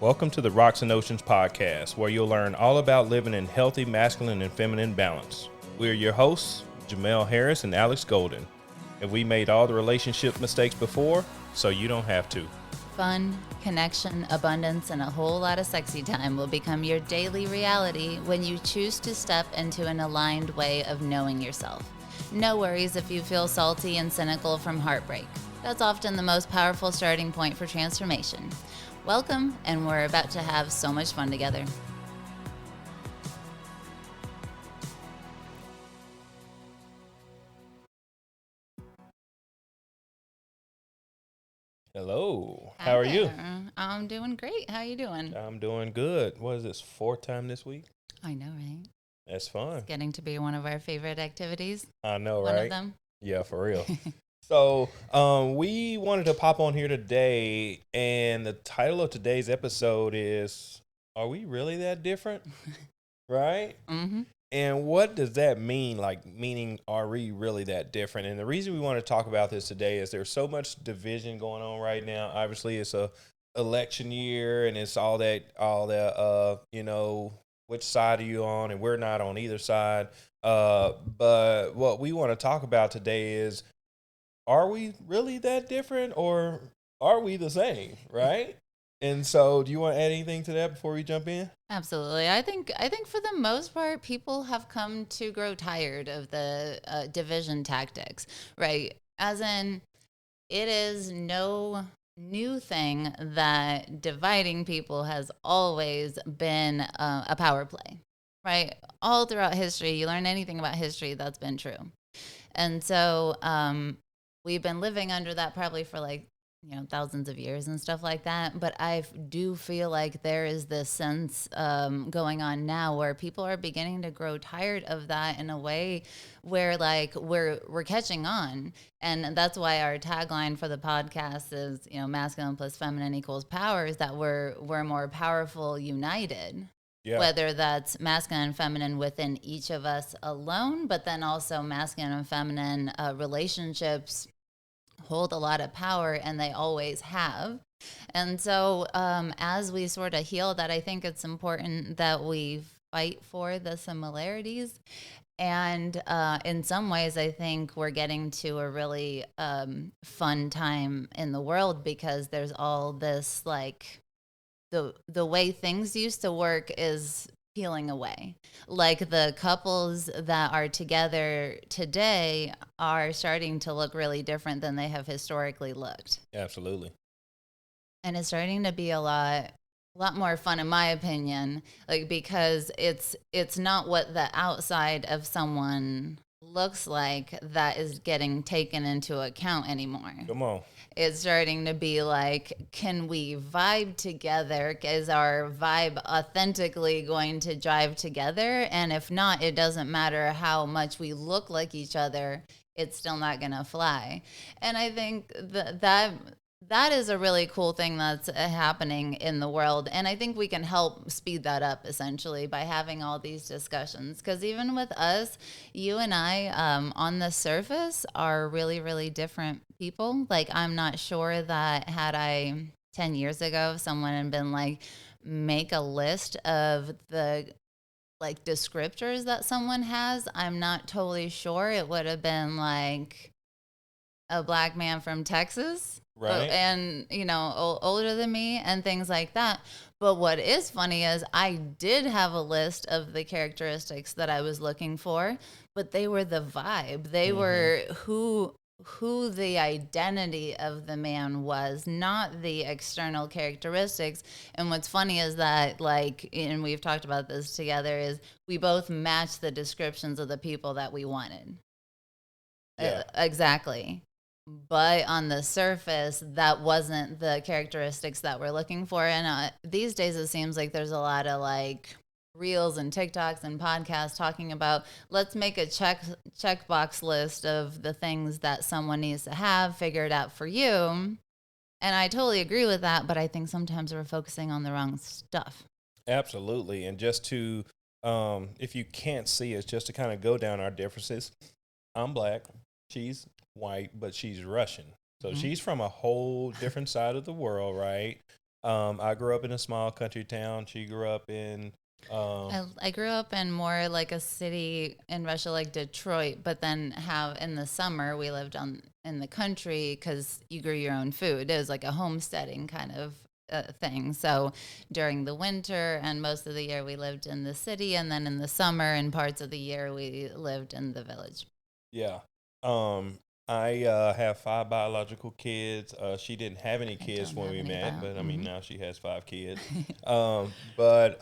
Welcome to the Rocks and Oceans podcast, where you'll learn all about living in healthy masculine and feminine balance. We're your hosts, Jamel Harris and Alex Golden, and we made all the relationship mistakes before, so you don't have to. Fun, connection, abundance, and a whole lot of sexy time will become your daily reality when you choose to step into an aligned way of knowing yourself. No worries if you feel salty and cynical from heartbreak. That's often the most powerful starting point for transformation. Welcome, and we're about to have so much fun together. Hello, Hi how are you? there. I'm doing great. How you doing? I'm doing good. What is this, fourth time this week? I know, right? That's fun. It's getting to be one of our favorite activities. I know, One right? of them. Yeah, for real. So, we wanted to pop on here today, and the title of today's episode is, Are We Really That Different? Right? Mm-hmm. And what does that mean? Like, meaning, are we really that different? And the reason we want to talk about this today is there's so much division going on right now. Obviously, it's a election year, and it's all that, which side are you on? And we're not on either side. But what we want to talk about today is, are we really that different, or are we the same, right? And so, do you want to add anything to that before we jump in? Absolutely. I think for the most part, people have come to grow tired of the division tactics, right? As in, it is no new thing that dividing people has always been a power play, right? All throughout history, you learn anything about history, that's been true. And so we've been living under that probably for thousands of years and stuff like that. But I do feel like there is this sense going on now where people are beginning to grow tired of that in a way where we're catching on. And that's why our tagline for the podcast is, masculine plus feminine equals power, is that we're more powerful united. Yeah. Whether that's masculine and feminine within each of us alone, but then also masculine and feminine relationships hold a lot of power, and they always have. And so as we sort of heal that, I think it's important that we fight for the similarities. And in some ways, I think we're getting to a really fun time in the world, because there's all this the way things used to work is peeling away. Like, the couples that are together today are starting to look really different than they have historically looked. Absolutely. And it's starting to be a lot more fun, in my opinion, because it's not what the outside of someone looks like that is getting taken into account anymore. Come on. It's starting to be like, can we vibe together? Is our vibe authentically going to drive together? And if not, it doesn't matter how much we look like each other, it's still not going to fly. And I think that is a really cool thing that's happening in the world. And I think we can help speed that up, essentially, by having all these discussions. Because even with us, you and I, on the surface, are really, really different people. Like, I'm not sure that had I 10 years ago, if someone had been like, make a list of the descriptors that someone has, I'm not totally sure it would have been like a black man from Texas. Right. And, older than me and things like that. But what is funny is I did have a list of the characteristics that I was looking for, but they were the vibe. They were who the identity of the man was, not the external characteristics. And what's funny is that, and we've talked about this together, is we both matched the descriptions of the people that we wanted. Yeah. Exactly. But on the surface, that wasn't the characteristics that we're looking for. And these days, it seems like there's a lot of reels and TikToks and podcasts talking about, let's make a checkbox list of the things that someone needs to have figured out for you. And I totally agree with that, but I think sometimes we're focusing on the wrong stuff. Absolutely. And just to, if you can't see us, just to kind of go down our differences. I'm black. She's white, but she's Russian. So she's from a whole different side of the world, right? I grew up in a small country town. She grew up in I grew up in more like a city in Russia, like Detroit, but then have in the summer we lived on in the country because you grew your own food. It was like a homesteading kind of thing. So during the winter and most of the year we lived in the city, and then in the summer and parts of the year we lived in the village. yeah. I have five biological kids. She didn't have any I kids don't when have we any of met, that. but I mean Hmm. now she has five kids. But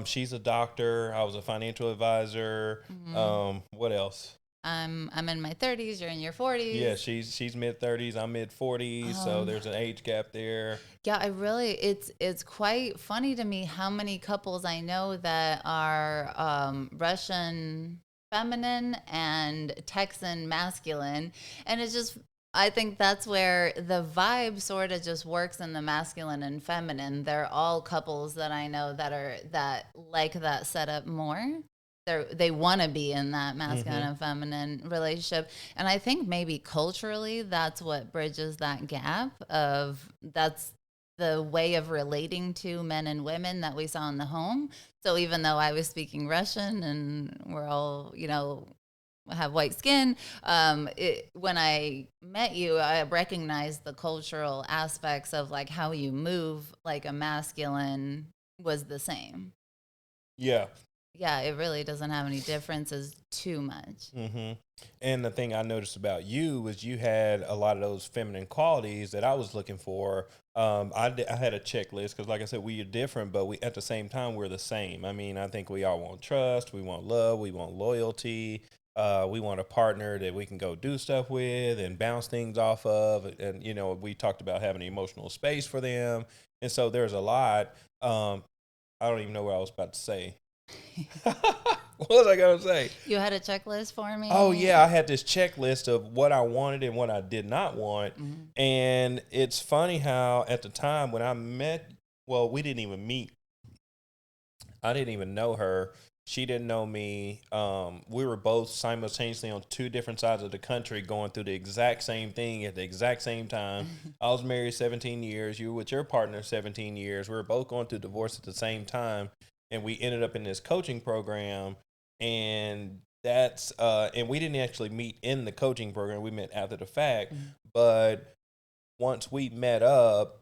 she's a doctor. I was a financial advisor. Hmm. What else? I'm in my 30s. You're in your Yeah, 40s. she's mid 30s. I'm mid 40s. So Um, there's an age gap there. Yeah, I really it's quite funny to me how many couples I know that are Russian feminine and Texan masculine, and it's just I think that's where the vibe sort of just works in the masculine and feminine. They're all couples that I know that like that setup more. They want to be in that masculine Hmm. and feminine relationship, and I think maybe culturally that's what bridges that gap of that's the way of relating to men and women that we saw in the home. So even though I was speaking Russian and we're all, have white skin, when I met you, I recognized the cultural aspects of like how you move like a masculine was the same. Yeah. Yeah, it really doesn't have any differences too much. Hmm. And the thing I noticed about you was you had a lot of those feminine qualities that I was looking for. I had a checklist because, like I said, we are different, but we at the same time we're the same. I mean, I think we all want trust, we want love, we want loyalty. We want a partner that we can go do stuff with and bounce things off of. And we talked about having emotional space for them. And so there's a lot. I don't even know what I was about to say. What was I gonna say? You had a checklist for Oh me. yeah, I had this checklist of what I wanted and what I did not want. Mhm. And it's funny how at the time when I met, well, we didn't even meet. I didn't even know her. She didn't know me. We were both simultaneously on two different sides of the country going through the exact same thing at the exact same time. I was married 17 years. You were with your partner 17 years. We were both going through divorce at the same time. And we ended up in this coaching program. And and we didn't actually meet in the coaching program. We met after the fact. Mhm. But once we met up,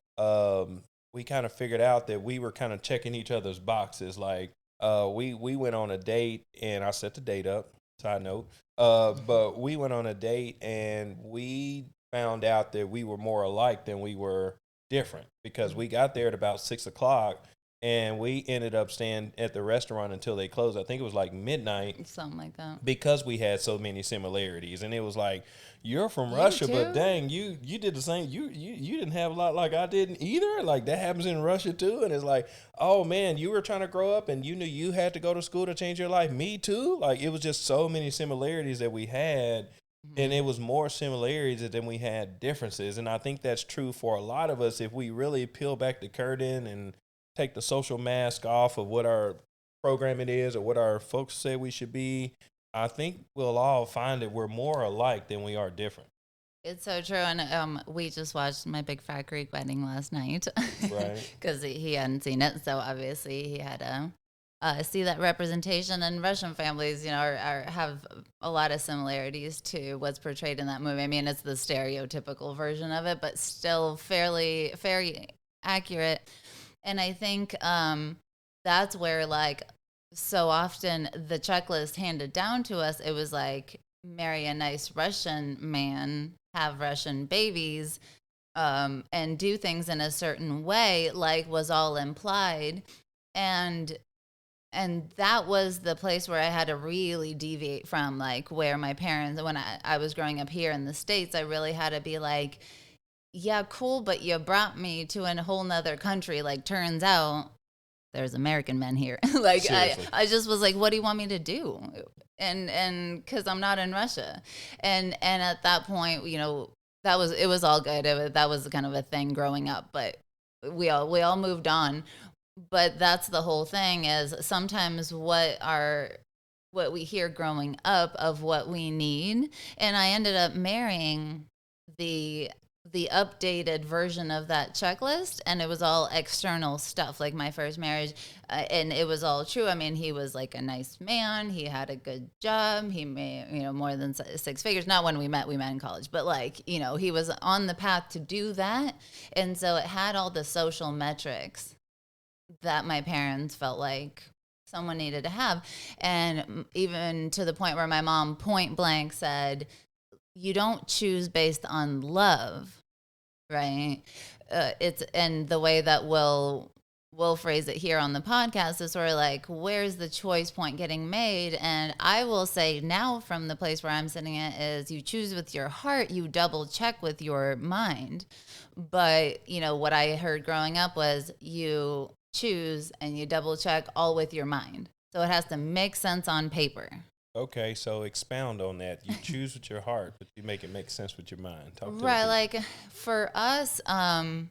we kind of figured out that we were kind of checking each other's boxes. Like, we went on a date, and I set the date up. Side note, but we went on a date, and we found out that we were more alike than we were different because we got there at about 6 o'clock, and we ended up staying at the restaurant until they closed. I think it was like midnight Something like that. because we had so many similarities. And it was like, you're from You Russia, but too? dang, you did the same. You didn't have a lot like I didn't either. Like that happens in Russia too. And it's like, oh man, you were trying to grow up and you knew you had to go to school to change your life. Me too. Like it was just so many similarities that we had. And Mhm. it was more similarities than we had differences. And I think that's true for a lot of us if we really peel back the curtain and take the social mask off of what our programming is or what our folks say we should be. I think we'll all find that we're more alike than we are different. It's so true. And we just watched My Big Fat Greek Wedding last night Right. because he hadn't seen it. So obviously he had to see that representation. And Russian families, have a lot of similarities to what's portrayed in that movie. I mean, it's the stereotypical version of it, but still fairly accurate. And I think that's where, like, so often the checklist handed down to us, it was like, marry a nice Russian man, have Russian babies, and do things in a certain way, like was all implied. And that was the place where I had to really deviate from like where my parents when I was growing up here in the States, I really had to be like, yeah, cool, but you brought me to a whole nother country. Like, turns out there's American men here. Like, Seriously. I just was like, what do you want me to do? And because I'm not in Russia, and at that point, it was all good. That was kind of a thing growing up, but we all moved on. But that's the whole thing is sometimes what we hear growing up of what we need. And I ended up marrying the the updated version of that checklist, and it was all external stuff like my first marriage, and it was all true. I mean, he was like a nice man, he had a good job, he made, more than six figures. Not when we met in college, but like, he was on the path to do that. And so it had all the social metrics that my parents felt like someone needed to have. And even to the point where my mom point blank said, you don't choose based on love, right? It's, and the way that we'll phrase it here on the podcast is sort of like, where's the choice point getting made? And I will say now, from the place where I'm sitting at, is you choose with your heart, you double check with your mind. But what I heard growing up was you choose and you double check all with your mind, so it has to make sense on paper. Okay, so expound on that. You choose with your heart, but you make it make sense with your mind. Talk to the Right, people. like for us, I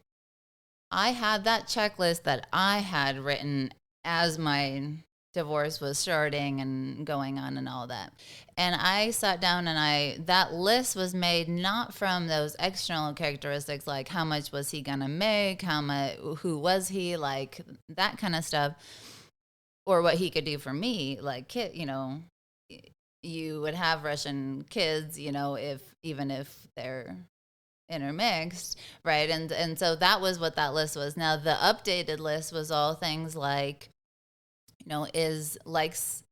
had that checklist that I had written as my divorce was starting and going on and all that. And I sat down, and that list was made not from those external characteristics like how much was he going to make, how much, who was he, like that kind of stuff, or what he could do for me, like you would have Russian kids, if even if they're intermixed, right? And so that was what that list was. Now the updated list was all things like, is likes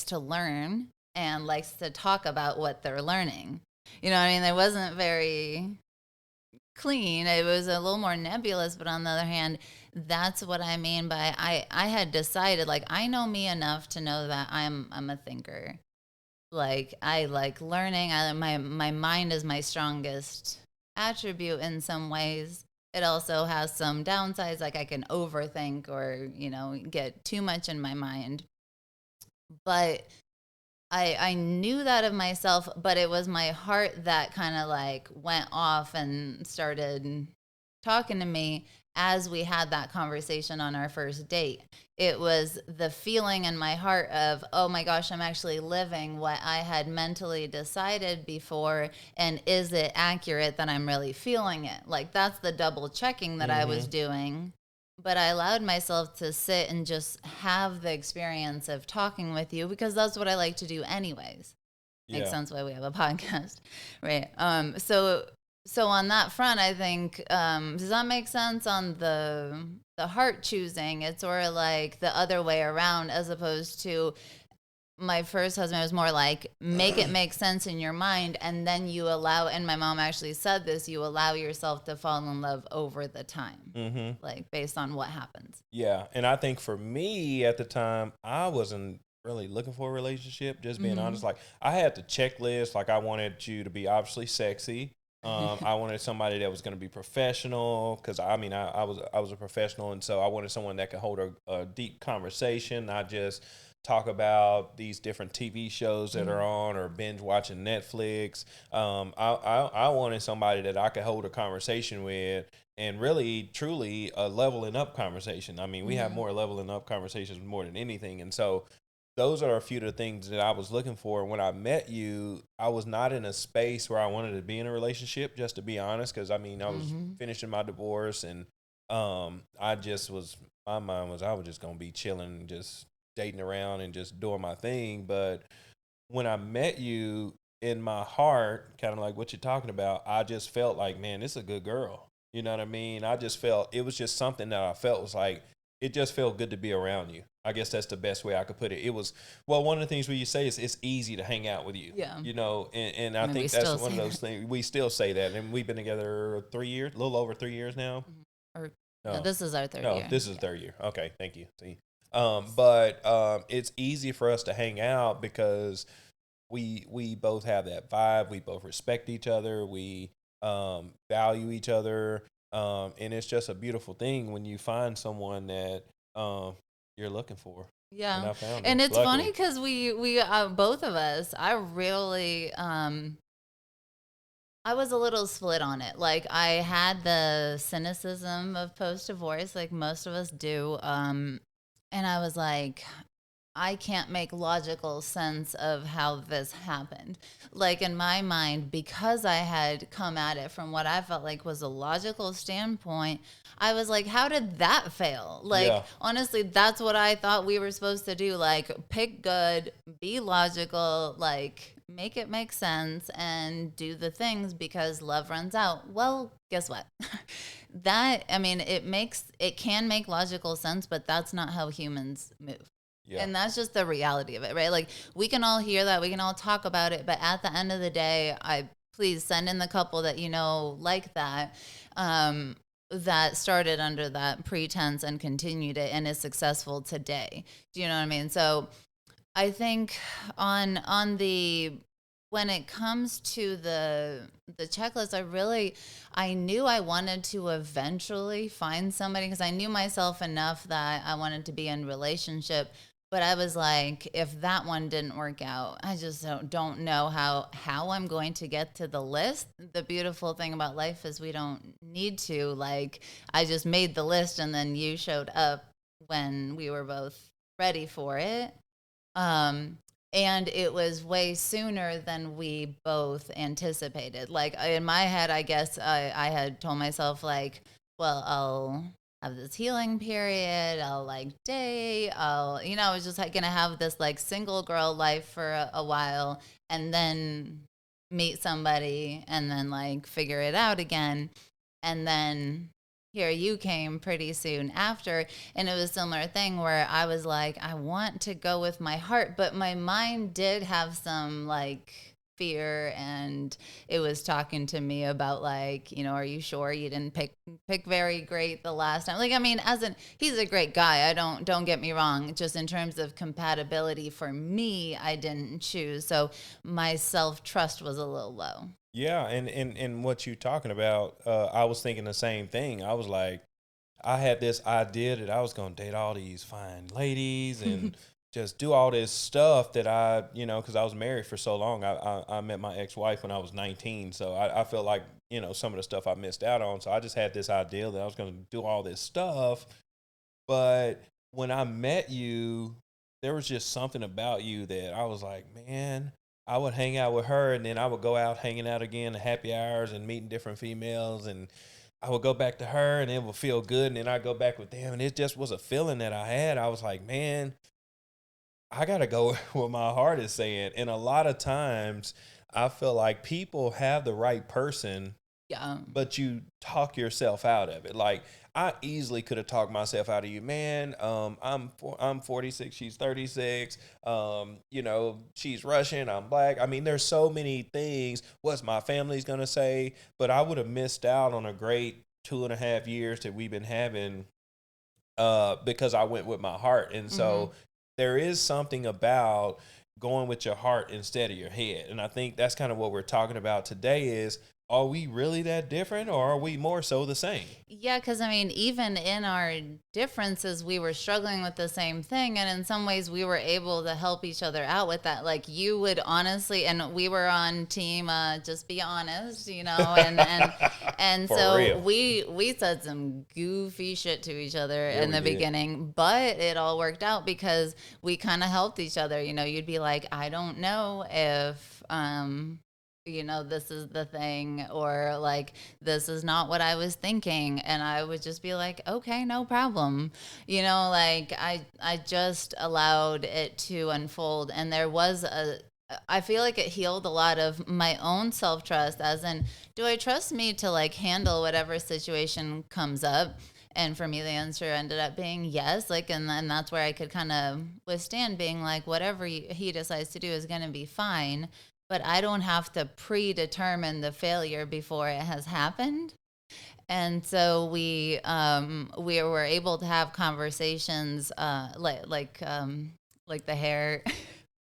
to learn and likes to talk about what they're learning. What I mean? It wasn't very clean. It was a little more nebulous, but on the other hand, that's what I mean by I had decided, like, I know me enough to know that I'm a thinker. Like, I like learning. My mind is my strongest attribute in some ways. It also has some downsides, like I can overthink or get too much in my mind. But I knew that of myself, but it was my heart that kind of like went off and started talking to me as we had that conversation on our first date. It was the feeling in my heart of, oh my gosh, I'm actually living what I had mentally decided before. And is it accurate that I'm really feeling it? Like, that's the double checking that I was doing. But I allowed myself to sit and just have the experience of talking with you, because that's what I like to do anyways. Makes Yeah. sense why we have a podcast, right? So on that front, I think, does that make sense? On the heart choosing, it's sort of like the other way around, as opposed to my first husband was more like, make it make sense in your mind, and then you allow, and my mom actually said this, you allow yourself to fall in love over the time, like based on what happens. Yeah, and I think for me at the time, I wasn't really looking for a relationship. Just being honest, like I had the checklist. Like I wanted you to be obviously sexy. I wanted somebody that was going to be professional, because I was a professional, and so I wanted someone that could hold a deep conversation, not just talk about these different TV shows that are on or binge watching Netflix. I wanted somebody that I could hold a conversation with, and really truly a leveling up conversation. I mean, we have more leveling up conversations more than anything. And so those are a few of the things that I was looking for. When I met you, I was not in a space where I wanted to be in a relationship, just to be honest, because I mean, I was finishing my divorce, and I just was, my mind was, I was just going to be chilling, just dating around and just doing my thing. But when I met you, in my heart, kind of like what you're talking about, I just felt like, man, this is a good girl. You know what I mean? I just felt it was just something that I felt was like, it just felt good to be around you. I guess that's the best way I could put it. It was, well, one of the things where you say is it's easy to hang out with you. Yeah. And I I mean, we think that's still one of say those that. things. We still say that. And we've been together 3 years, a little over 3 years now. Or no, No, this is our third no, year. this is third year. Okay, thank you. See, but it's easy for us to hang out because we both have that vibe. We both respect each other. We value each other. And it's just a beautiful thing when you find someone that you're looking for. And Yeah. I found her, And it's funny luckily. because we both of us, I really, I was a little split on it. Like, I had the cynicism of post divorce, like most of us do. And I was like, I can't make logical sense of how this happened. Like in my mind, because I had come at it from what I felt like was a logical standpoint, I was like, how did that fail? Like, Yeah. honestly, that's what I thought we were supposed to do. Like, pick good, be logical, like, make it make sense, and do the things because love runs out. Well, guess what? That, I mean, it can make logical sense, but that's not how humans move. Yeah. And that's just the reality of it, right? Like, we can all hear that, we can all talk about it, but at the end of the day, I please send in the couple that you know like that. That started under that pretense and continued it and is successful today. Do you know what I mean? So I think on the when it comes to the checklist, I knew I wanted to eventually find somebody because I knew myself enough that I wanted to be in relationship. But I was like, if that one didn't work out, I just don't know how I'm going to get to the list. The beautiful thing about life is we don't need to. Like, I just made the list and then you showed up when we were both ready for it. Um, and it was way sooner than we both anticipated. Like in my head, I guess I had told myself like, well, I'll have this healing period. I'll like date. I was just like gonna have this like single girl life for a while, and then meet somebody, and then like figure it out again, and then here you came pretty soon after, and it was a similar thing where I was like, I want to go with my heart, but my mind did have some like fear, and it was talking to me about like, are you sure you didn't pick very great the last time? Like, I mean, he's a great guy, I don't get me wrong, just in terms of compatibility for me, I didn't choose, so my self-trust was a little low. Yeah, and what you talking about, I was thinking the same thing. I was like, I had this idea that I was going to date all these fine ladies and just do all this stuff that because I was married for so long. I met my ex-wife when I was 19. So I feel like, some of the stuff I missed out on. So I just had this idea that I was going to do all this stuff. But when I met you, there was just something about you that I was like, man, I would hang out with her and then I would go out hanging out again at happy hours and meeting different females, and I would go back to her and it would feel good, and then I'd go back with them, and it just was a feeling that I had. I was like, man, I gotta go what my heart is saying. And a lot of times I feel like people have the right person, Yeah. but you talk yourself out of it. Like, I easily could have talked myself out of you, man. I'm 46, she's 36. She's Russian, I'm black. I mean, there's so many things. What's my family's gonna say? But I would have missed out on a great 2.5 years that we've been having, because I went with my heart. And so there is something about going with your heart instead of your head. And I think that's kind of what we're talking about today is, are we really that different, or are we more so the same? Yeah, because I mean, even in our differences, we were struggling with the same thing. And in some ways, we were able to help each other out with that. Like, you would honestly, and we were on team, just be honest, and For so real. we said some goofy shit to each other Yeah, in we the did. beginning, but it all worked out because we kind of helped each other. You'd be like, I don't know if, this is the thing, or like, this is not what I was thinking. And I would just be like, okay, no problem. Like, I just allowed it to unfold. And I feel like it healed a lot of my own self trust, as in, do I trust me to like handle whatever situation comes up? And for me, the answer ended up being yes. Like, and then that's where I could kind of withstand being like, whatever he decides to do is going to be fine, but I don't have to predetermine the failure before it has happened. And so we were able to have conversations, like the hair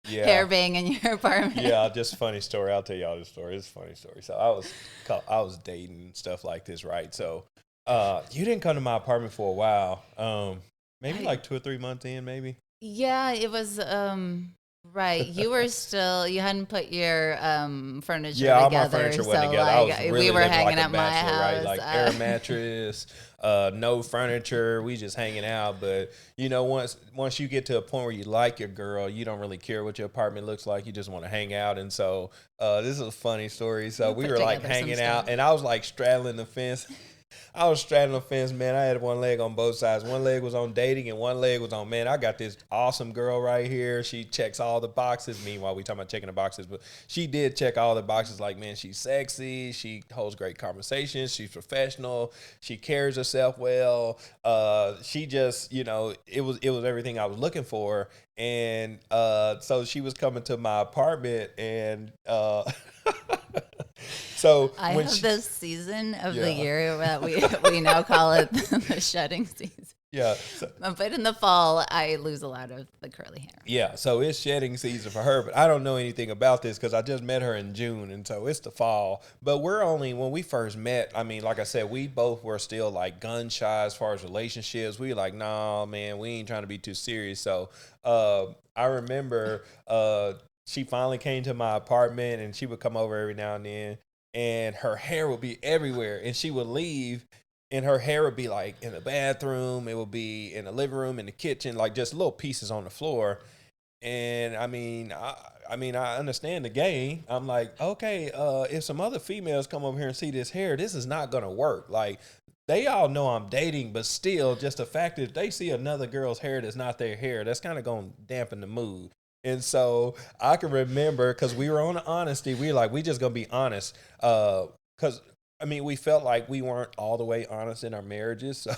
Yeah. hair bang in your apartment. Yeah, just funny story. I'll tell y'all this story. It's a funny story. So I was dating and stuff like this, right? So you didn't come to my apartment for a while. Maybe like 2 or 3 months in, maybe. Yeah, it was. Right. You hadn't put your furniture Yeah, all my together. furniture wasn't So, together. I was like, we really were living hanging like a at my bachelor, right? house. Like air mattress, no furniture. We just hanging out. But once you get to a point where you like your girl, you don't really care what your apartment looks like. You just want to hang out. And so this is a funny story. So We we put were like together some hanging out, stuff. and I was like straddling the fence. I was straddling the fence, man. I had one leg on both sides. One leg was on dating, and one leg was on, man, I got this awesome girl right here. She checks all the boxes. Meanwhile, we talking about checking the boxes, but she did check all the boxes. Like, man, she's sexy. She holds great conversations. She's professional. She carries herself well. She just, it was everything I was looking for. And so she was coming to my apartment, and so I when have she, this season of the yeah, year that we now call it the shedding season. yeah. But in the fall, I lose a lot of the curly hair. Yeah, so it's shedding season for her, but I don't know anything about this because I just met her in June, and so it's the fall. But when we first met, I mean, like I said, we both were still like gun shy as far as relationships. We were like, nah, man, we ain't trying to be too serious. So I remember she finally came to my apartment, and she would come over every now and then, and her hair would be everywhere, and she would leave. And her hair would be like in the bathroom, it would be in the living room, in the kitchen, like just little pieces on the floor. And I understand the game. I'm like, okay, if some other females come over here and see this hair, this is not gonna work. Like, they all know I'm dating, but still, just the fact that if they see another girl's hair that's not their hair, that's kind of gonna dampen the mood. And so I can remember because we were on honesty. We were like, we just gonna be honest. Because I mean, we felt like we weren't all the way honest in our marriages. So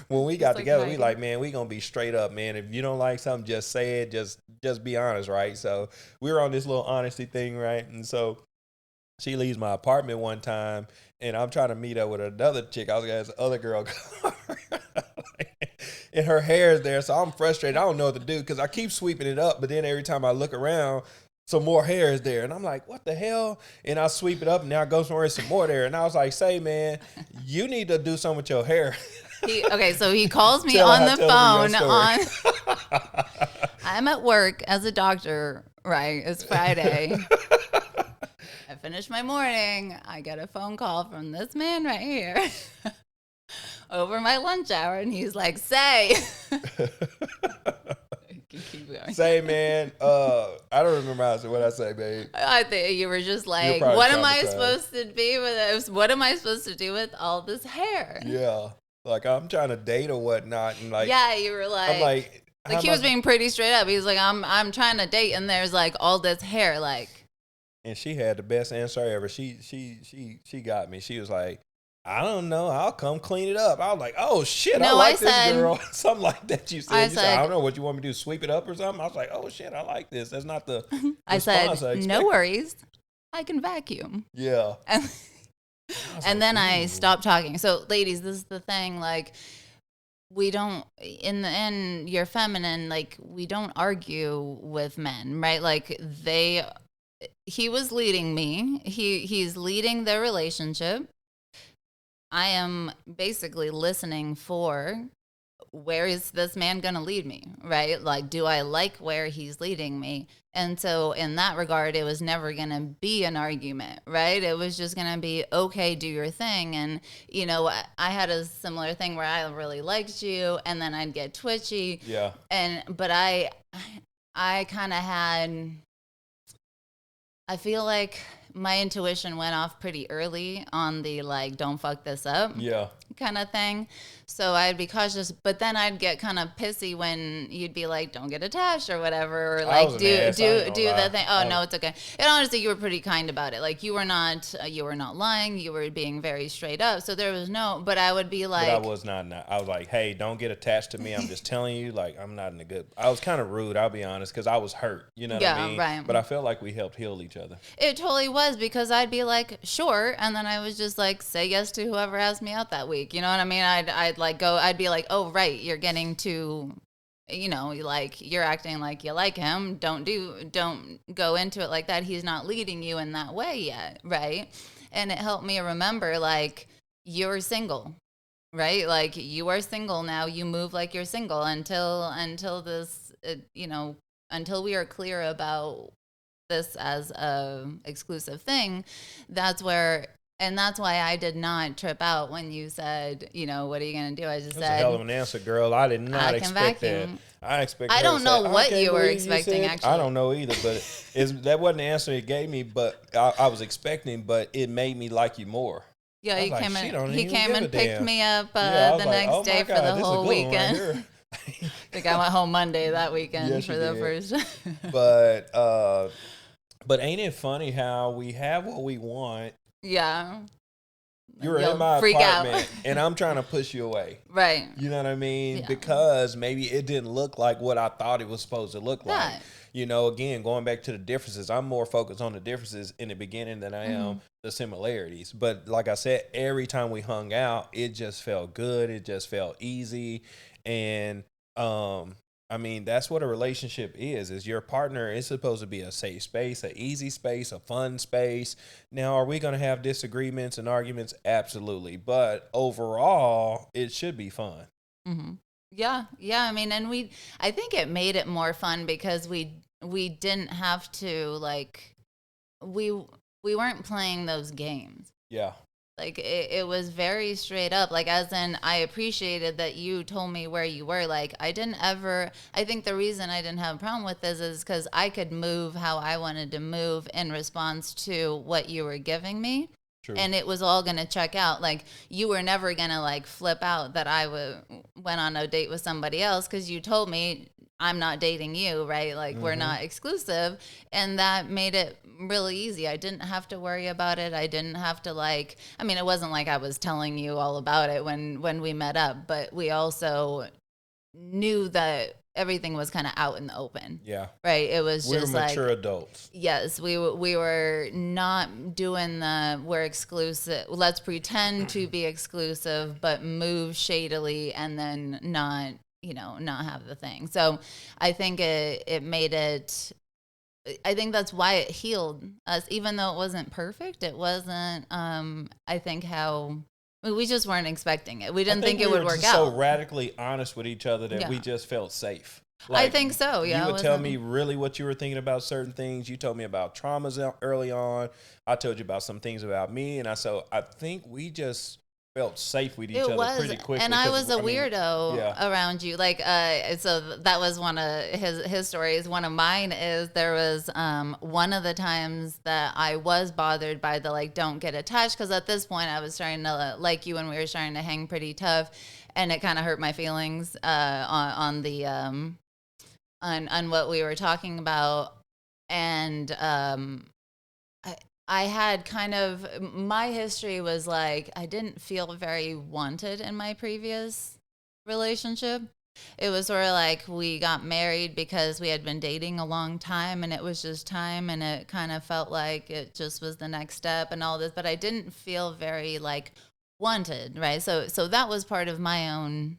when we got Just like together, we hiding. like, man, we gonna be straight up, man. If you don't like something, just say it. Just be honest, right? So we were on this little honesty thing, right? And so she leaves my apartment one time, and I'm trying to meet up with another chick. I was gonna ask the other girl, and her hair is there, so I'm frustrated. I don't know what to do because I keep sweeping it up, but then every time I look around, some more hair is there, and I'm like, what the hell? And I sweep it up, and now I go somewhere, some more there, and I was like, say, man, you need to do something with your hair. So he calls me Tell on her- the tell me phone your story. I'm at work as a doctor, right? It's Friday. I finish my morning. I get a phone call from this man right here over my lunch hour, and he's like, say. Keep going. Say, man, I don't remember what I say, babe. I think you were just like, probably what am I traumatized. supposed to be with this? What am I supposed to do with all this hair? Yeah, like I'm trying to date or whatnot, and like, Yeah, you were like, I'm like, he was being pretty straight up. He was like, I'm trying to date, and there's like all this hair, like. and she had the best answer ever. She got me. She was like, I don't know. I'll come clean it up. I was like, oh shit, I No, like I this said- girl. Something like that. You said. I You said, said- I don't know what you want me to do. Sweep it up or something. I was like, oh shit, I like this. That's not the. I response said, expected. no worries, I can vacuum. Yeah. And, was and like, then I ooh. stopped talking. So, ladies, this is the thing. Like, we don't, in the end, you're feminine. Like, we don't argue with men, right? Like, he was leading me. He's leading the relationship. I am basically listening for where is this man going to lead me, right? Like, do I like where he's leading me? And so in that regard, it was never going to be an argument, right? It was just going to be, okay, do your thing. And, I had a similar thing where I really liked you, and then I'd get twitchy. Yeah. But I kind of I feel like my intuition went off pretty early on the like, don't fuck this up Yeah. kind of thing. So I'd be cautious, but then I'd get kind of pissy when you'd be like, don't get attached or whatever, or I like was an do ass, I ain't do gonna lie. the thing. Oh no, it's okay. And honestly, you were pretty kind about it. Like you were not lying. You were being very straight up. So there was no, but I would be like, But I was not. I was like, hey, don't get attached to me. I'm just telling you, like, I'm not in a good. I was kind of rude, I'll be honest, because I was hurt. You know what I Yeah, mean? right. But I felt like we helped heal each other. it totally was, because I'd be like, sure. And then I was just like, say yes to whoever asked me out that week. You know what I mean? I'd like go, I'd be like, oh, right. You're getting to, like you're acting like you like him. Don't go into it like that. He's not leading you in that way yet. Right. And it helped me remember, like, you're single, right? Like you are single now. You move like you're single until this, until we are clear about this as a exclusive thing, that's where, and that's why I did not trip out when you said, what are you going to do? I just That's a hell said, of an answer, girl. I did not I can expect that. vacuum. I expected I her to don't say, know I what can't you were believe expecting, said. actually. I don't know either, but that wasn't the answer it gave me, but I was expecting, but it made me like you more. Yeah, I was he like, came she in. don't He even came give a and picked damn. me up Yeah, I was the like, next oh day my for the God, this is a whole good one right weekend. here. I think I went home Monday that weekend Yes, for you the did. first. But ain't it funny how we have what we want? Yeah. You're in You'll my freak out. apartment and I'm trying to push you away. Right. You know what I mean? Yeah. Because maybe it didn't look like what I thought it was supposed to look like. Yeah. Again, going back to the differences, I'm more focused on the differences in the beginning than I am the similarities. But like I said, every time we hung out, it just felt good. It just felt easy. And I mean, that's what a relationship is your partner is supposed to be a safe space, an easy space, a fun space. Now, are we going to have disagreements and arguments? Absolutely. But overall, it should be fun. Mm-hmm. Yeah. Yeah. I mean, and I think it made it more fun because we didn't have to we weren't playing those games. Yeah. Like it was very straight up, like as in I appreciated that you told me where you were. Like I think the reason I didn't have a problem with this is because I could move how I wanted to move in response to what you were giving me. True. And it was all going to check out. Like you were never going to flip out that I went on a date with somebody else because you told me I'm not dating you, right? Like we're not exclusive. And that made it really easy. I didn't have to worry about it. I didn't have to I mean, it wasn't like I was telling you all about it when we met up, but we also knew that everything was kind of out in the open. Yeah. Right. It was we just were mature adults. Yes, we were not doing we're exclusive. Let's pretend to be exclusive, but move shadily and then not have the thing. So I think it made it. I think that's why it healed us, even though it wasn't perfect. It wasn't. I think we just weren't expecting it. We didn't think it would work out. So radically honest with each other that we just felt safe. I think so. Yeah, you would tell me really what you were thinking about certain things. You told me about traumas early on. I told you about some things about me, and I think we just felt safe with each other pretty quickly. And I was a weirdo around you. So that was one of his stories. One of mine is there was one of the times that I was bothered by the don't get attached, because at this point I was starting to like you and we were starting to hang pretty tough, and it kind of hurt my feelings on what we were talking about. And I had my history was I didn't feel very wanted in my previous relationship. It was sort of we got married because we had been dating a long time and it was just time, and it kind of felt like it just was the next step and all this, but I didn't feel very wanted, right? So that was part of my own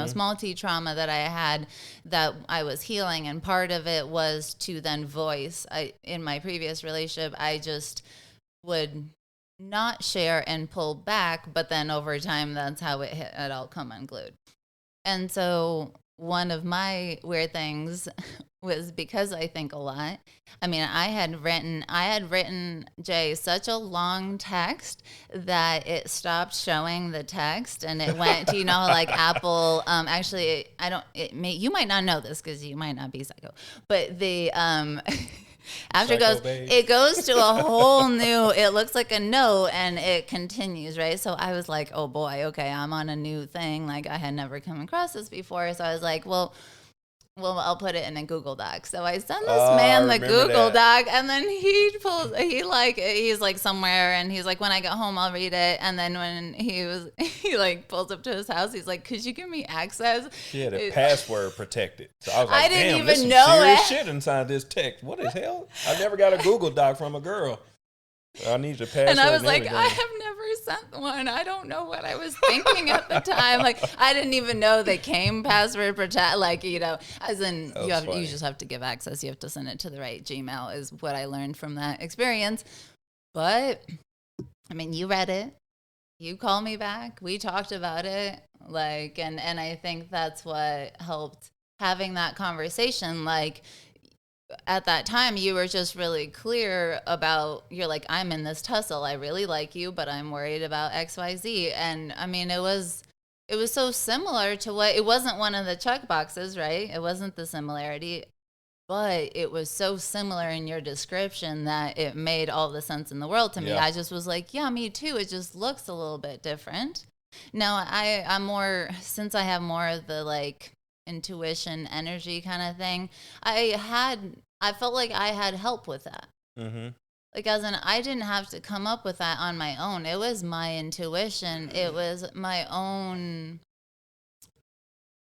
small t trauma that I had that I was healing. And part of it was to then voice. In my previous relationship, I just would not share and pull back, but then over time, that's how it all come unglued. And so one of my weird things was, because I think a lot. I mean, I had written Jay such a long text that it stopped showing the text, and it went to Apple. Actually, you might not know this because you might not be psycho, but the after it goes to a whole new. It looks like a note, and it continues, right? So I was like, oh boy, okay, I'm on a new thing. I had never come across this before, so I was like, well, I'll put it in a Google Doc. So I send this man the Google Doc, and then he's somewhere, and he's like, when I get home, I'll read it. And then when he pulls up to his house, he's like, could you give me access? She had a password protected. So I was like, didn't damn, even know serious shit inside this text. What the hell? I never got a Google Doc from a girl. I need your password. And I was like, I have never sent one. I don't know what I was thinking at the time. I didn't even know they came password protect. As in you just have to give access. You have to send it to the right Gmail is what I learned from that experience. But I mean, you read it. You called me back. We talked about it. And I think that's what helped having that conversation, like at that time you were just really clear about, you're like, I'm in this tussle, I really like you, but I'm worried about XYZ. And I mean, it was so similar to what, it wasn't one of the check boxes, right? It wasn't the similarity, but it was so similar in your description that it made all the sense in the world to me. Yeah. I just was like, yeah, me too, it just looks a little bit different. Now I'm more, since I have more of the like intuition energy kind of thing, I felt like I had help with that. Mm-hmm. Like, as in, I didn't have to come up with that on my own. It was my intuition. It was my own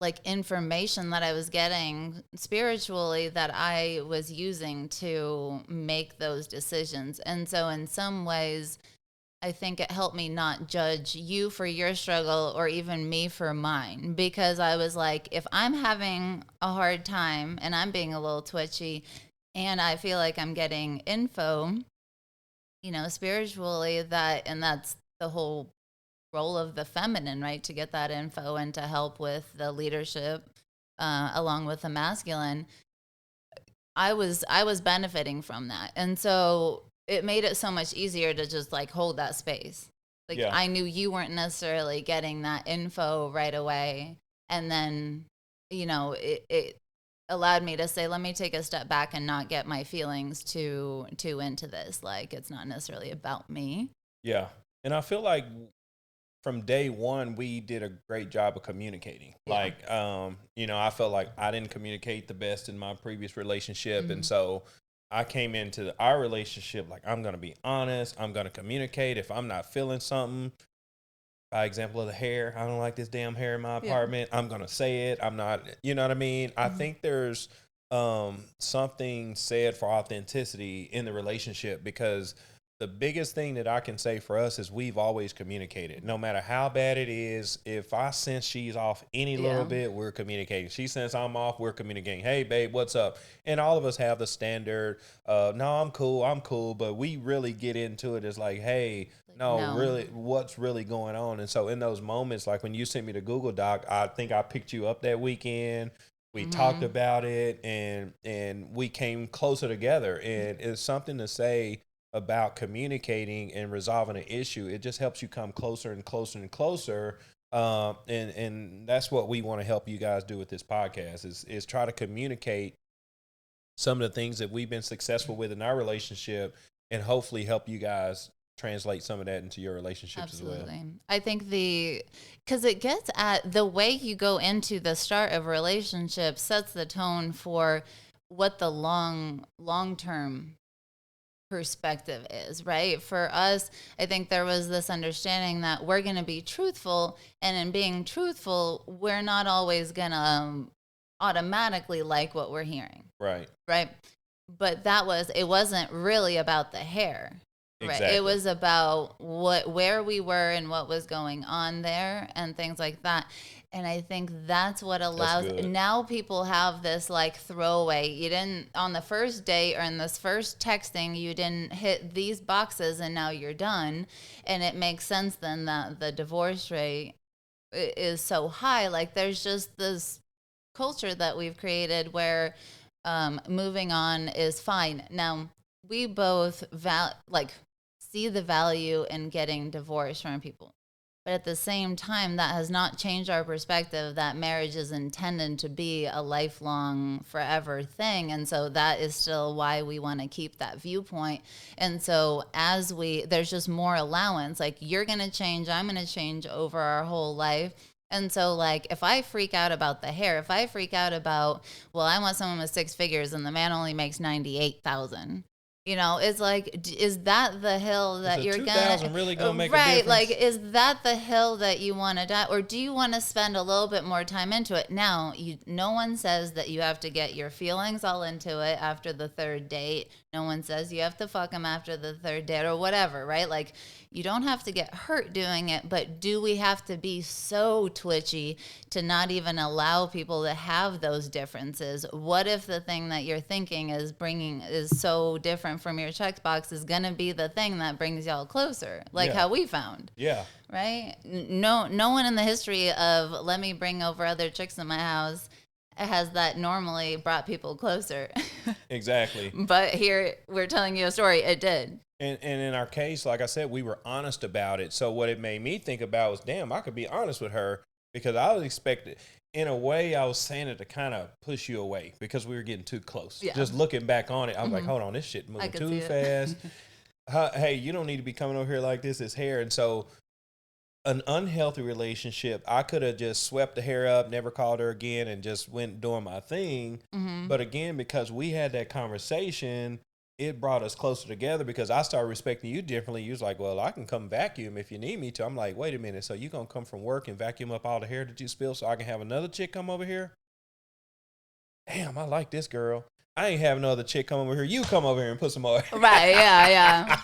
like information that I was getting spiritually that I was using to make those decisions. And so in some ways, I think it helped me not judge you for your struggle or even me for mine, because I was like, if I'm having a hard time and I'm being a little twitchy and I feel like I'm getting info, you know, spiritually, that, and that's the whole role of the feminine, right? To get that info and to help with the leadership, along with the masculine. I was benefiting from that, and so it made it so much easier to just like hold that space. Like, Yeah. I knew you weren't necessarily getting that info right away, and then, you know, it allowed me to say, let me take a step back and not get my feelings too into this. Like, it's not necessarily about me. Yeah. And I feel like from day one, we did a great job of communicating. Yeah. Like, you know, I felt like I didn't communicate the best in my previous relationship. Mm-hmm. And so I came into our relationship like, I'm going to be honest. I'm going to communicate. If I'm not feeling something, by example of the hair, I don't like this damn hair in my apartment. I'm going to say it. I'm not, you know what I mean? I think there's something said for authenticity in the relationship, because the biggest thing that I can say for us is we've always communicated. No matter how bad it is, if I sense she's off any little bit, we're communicating. She sense I'm off, we're communicating. Hey, babe, what's up? And all of us have the standard, no, I'm cool. But we really get into it as like, hey, no, really, what's really going on? And so in those moments, like when you sent me the Google Doc, I think I picked you up that weekend. We talked about it, and we came closer together. And it's something to say about communicating and resolving an issue. It just helps you come closer and closer and closer. And that's what we want to help you guys do with this podcast is try to communicate some of the things that we've been successful with in our relationship, and hopefully help you guys translate some of that into your relationships as well. I think because it gets at the way you go into the start of a relationship sets the tone for what the long-term perspective is, right? For us, I think there was this understanding that we're going to be truthful, and in being truthful, we're not always going to automatically like what we're hearing. Right. But it wasn't really about the hair. Exactly. Right. It was about where we were and what was going on there and things like that. And I think that's what allows, now people have this like throwaway. You didn't, on the first date or in this first texting, you didn't hit these boxes and now you're done. And it makes sense then that the divorce rate is so high. Like, there's just this culture that we've created where moving on is fine. Now, we both see the value in getting divorced from people. But at the same time, that has not changed our perspective that marriage is intended to be a lifelong, forever thing. And so that is still why we want to keep that viewpoint. And so there's just more allowance. Like, you're going to change, I'm going to change over our whole life. And so, like, if I freak out about the hair, if I freak out about, well, I want someone with 6 figures and the man only makes 98,000. You know, it's like, is that the hill that you're gonna really gonna make a difference? Like, is that the hill that you want to die, or do you want to spend a little bit more time into it? Now, no one says that you have to get your feelings all into it after the 3rd date. No one says you have to fuck him after the 3rd date or whatever, right? Like, you don't have to get hurt doing it, but do we have to be so twitchy to not even allow people to have those differences? What if the thing that you're thinking is so different from your checkbox is going to be the thing that brings y'all closer, like how we found? Yeah. Right? No one in the history of let me bring over other chicks in my house has that normally brought people closer? Exactly. But here we're telling you a story. It did. And in our case, like I said, we were honest about it. So what it made me think about was, damn, I could be honest with her, because I was expected. In a way, I was saying it to kind of push you away because we were getting too close. Yeah. Just looking back on it, I was like, hold on, this shit moving too fast. Hey, you don't need to be coming over here like this. It's hair. And so an unhealthy relationship, I could have just swept the hair up, never called her again, and just went doing my thing. But again, because we had that conversation, it brought us closer together, because I started respecting you differently. You was like, well, I can come vacuum if you need me to. I'm like, wait a minute. So you going to come from work and vacuum up all the hair that you spilled so I can have another chick come over here? Damn, I like this girl. I ain't having no other chick come over here. You come over here and put some more. Right, yeah.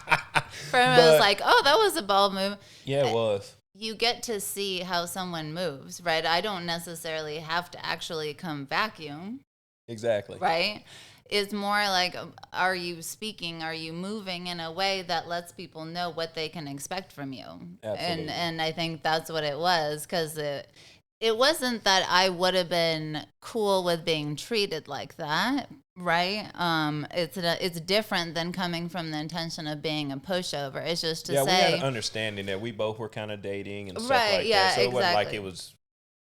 For him, it was like, oh, that was a bold move. Yeah, it was. You get to see how someone moves, right? I don't necessarily have to actually come vacuum. Exactly. Right? It's more like, are you speaking, are you moving in a way that lets people know what they can expect from you? Absolutely. And I think that's what it was, because it wasn't that I would have been cool with being treated like that, right? It's different than coming from the intention of being a pushover. It's just to say, we had an understanding that we both were kind of dating and stuff like yeah, that. So it wasn't like exactly. it was,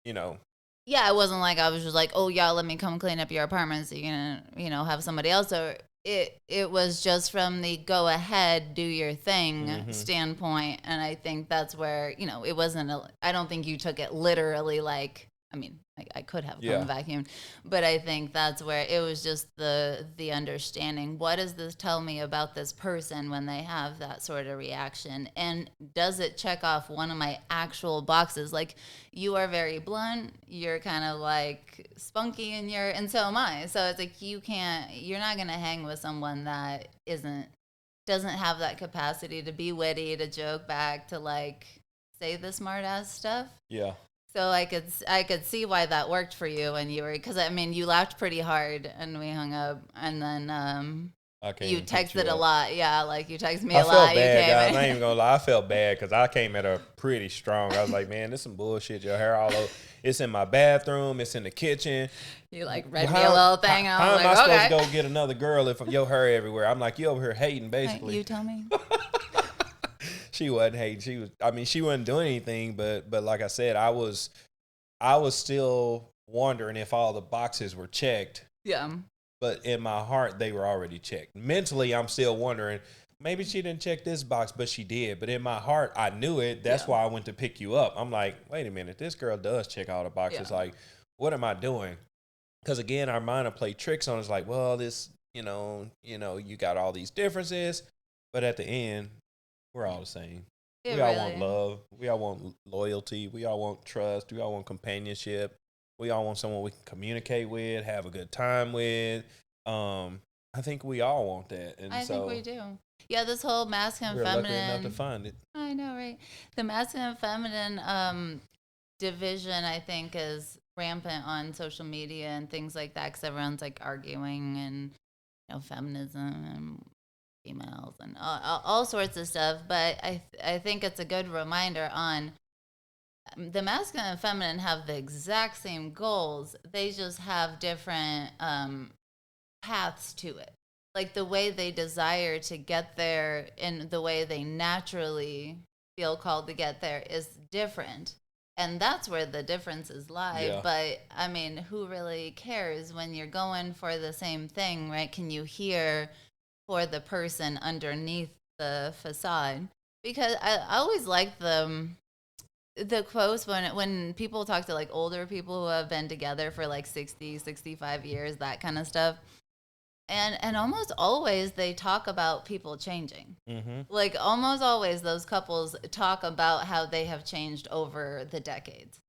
you know. Yeah, it wasn't like I was just like, oh, yeah, let me come clean up your apartment so you can, have somebody else. Or it was just from the go ahead, do your thing standpoint. And I think that's where, it wasn't, I don't think you took it literally like, I mean, I could have come vacuumed, but I think that's where it was just the understanding. What does this tell me about this person when they have that sort of reaction? And does it check off one of my actual boxes? Like, you are very blunt, you're kind of like spunky, and so am I. So it's like, you're not going to hang with someone that doesn't have that capacity to be witty, to joke back, to like say the smart ass stuff. Yeah. So I could see why that worked for you, and because I mean, you laughed pretty hard, and we hung up, and then you texted a lot. Yeah, like you texted me a lot. I felt bad, guys. I ain't even gonna lie. I felt bad because I came at her pretty strong. I was like, man, this some bullshit. Your hair all over. It's in my bathroom. It's in the kitchen. You like read me a little thing. How am I supposed to go get another girl if your hair everywhere? I'm like, you over here hating, basically. You tell me. She wasn't hating. She wasn't doing anything, but like I said, I was still wondering if all the boxes were checked. Yeah. But in my heart, they were already checked. Mentally, I'm still wondering, maybe she didn't check this box, but she did. But in my heart, I knew it. That's why I went to pick you up. I'm like, wait a minute, this girl does check all the boxes. Yeah. Like, what am I doing? Because again, our mind will play tricks on us. Like, well, this, you got all these differences, but at the end, we're all the same. We all want love. We all want loyalty. We all want trust. We all want companionship. We all want someone we can communicate with, have a good time with. I think we all want that. And I think we do. Yeah, this whole masculine and feminine. We're lucky enough to find it. I know, right? The masculine and feminine division, I think, is rampant on social media and things like that, because everyone's like arguing and feminism and females and all sorts of stuff. But I think it's a good reminder on the masculine and feminine have the exact same goals. They just have different paths to it. Like the way they desire to get there and the way they naturally feel called to get there is different. And that's where the differences lie. Yeah. But I mean, who really cares when you're going for the same thing, right? Can you hear for the person underneath the facade? Because I always like the quotes when people talk to like older people who have been together for like 60, 65 years, that kind of stuff. And almost always they talk about people changing. Mm-hmm. Like almost always those couples talk about how they have changed over the decades.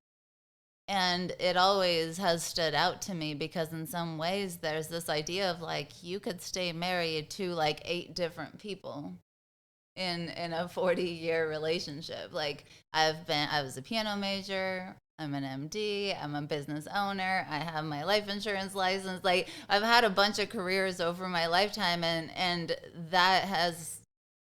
And it always has stood out to me because in some ways there's this idea of like you could stay married to like 8 different people in a 40-year relationship. Like I was a piano major, I'm an MD, I'm a business owner, I have my life insurance license. Like I've had a bunch of careers over my lifetime and that has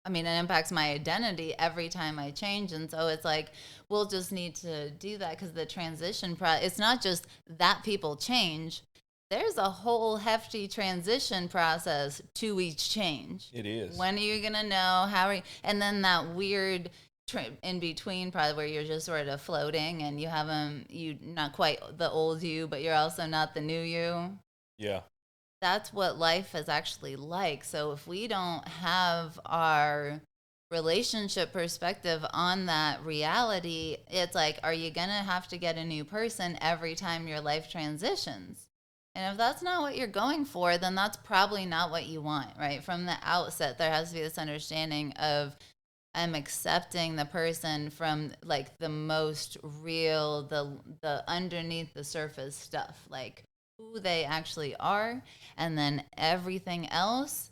I mean, it impacts my identity every time I change. And so it's like, we'll just need to do that because the transition it's not just that people change. There's a whole hefty transition process to each change. It is. When are you going to know? How are you? And then that weird in between, probably where you're just sort of floating and you haven't, you not quite the old you, but you're also not the new you. Yeah. That's what life is actually like. So if we don't have our relationship perspective on that reality, it's like, are you going to have to get a new person every time your life transitions? And if that's not what you're going for, then that's probably not what you want, right? From the outset, there has to be this understanding of I'm accepting the person from like the most real, the underneath the surface stuff, like who they actually are, and then everything else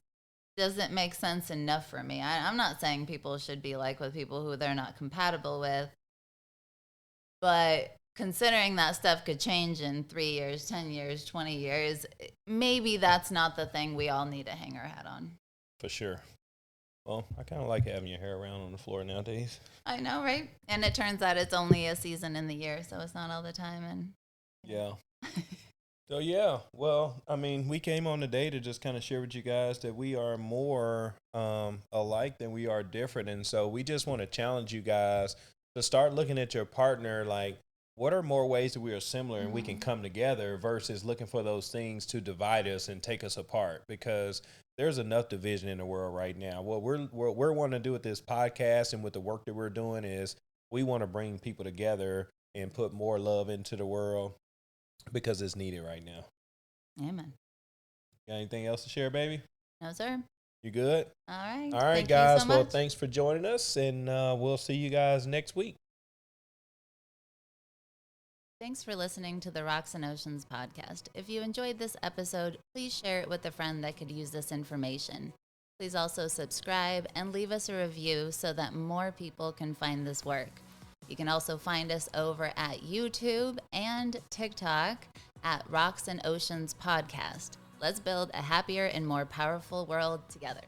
doesn't make sense enough for me. I'm not saying people should be like with people who they're not compatible with, but considering that stuff could change in 3 years, 10 years, 20 years, maybe that's not the thing we all need to hang our hat on. For sure. Well, I kind of like having your hair around on the floor nowadays. I know, right? And it turns out it's only a season in the year, so it's not all the time. And yeah. So yeah, well, I mean, we came on today to just kind of share with you guys that we are more alike than we are different, and so we just want to challenge you guys to start looking at your partner like, what are more ways that we are similar and we can come together versus looking for those things to divide us and take us apart, because there's enough division in the world right now. What we're wanting to do with this podcast and with the work that we're doing is we want to bring people together and put more love into the world, because it's needed right now. Amen. Got anything else to share, baby? No, sir. You good? All right. All right, Thank guys. you so Well, much. thanks for joining us, and we'll see you guys next week. Thanks for listening to the Rocks and Oceans podcast. If you enjoyed this episode, please share it with a friend that could use this information. Please also subscribe and leave us a review so that more people can find this work. You can also find us over at YouTube and TikTok at Rocks and Oceans Podcast. Let's build a happier and more powerful world together.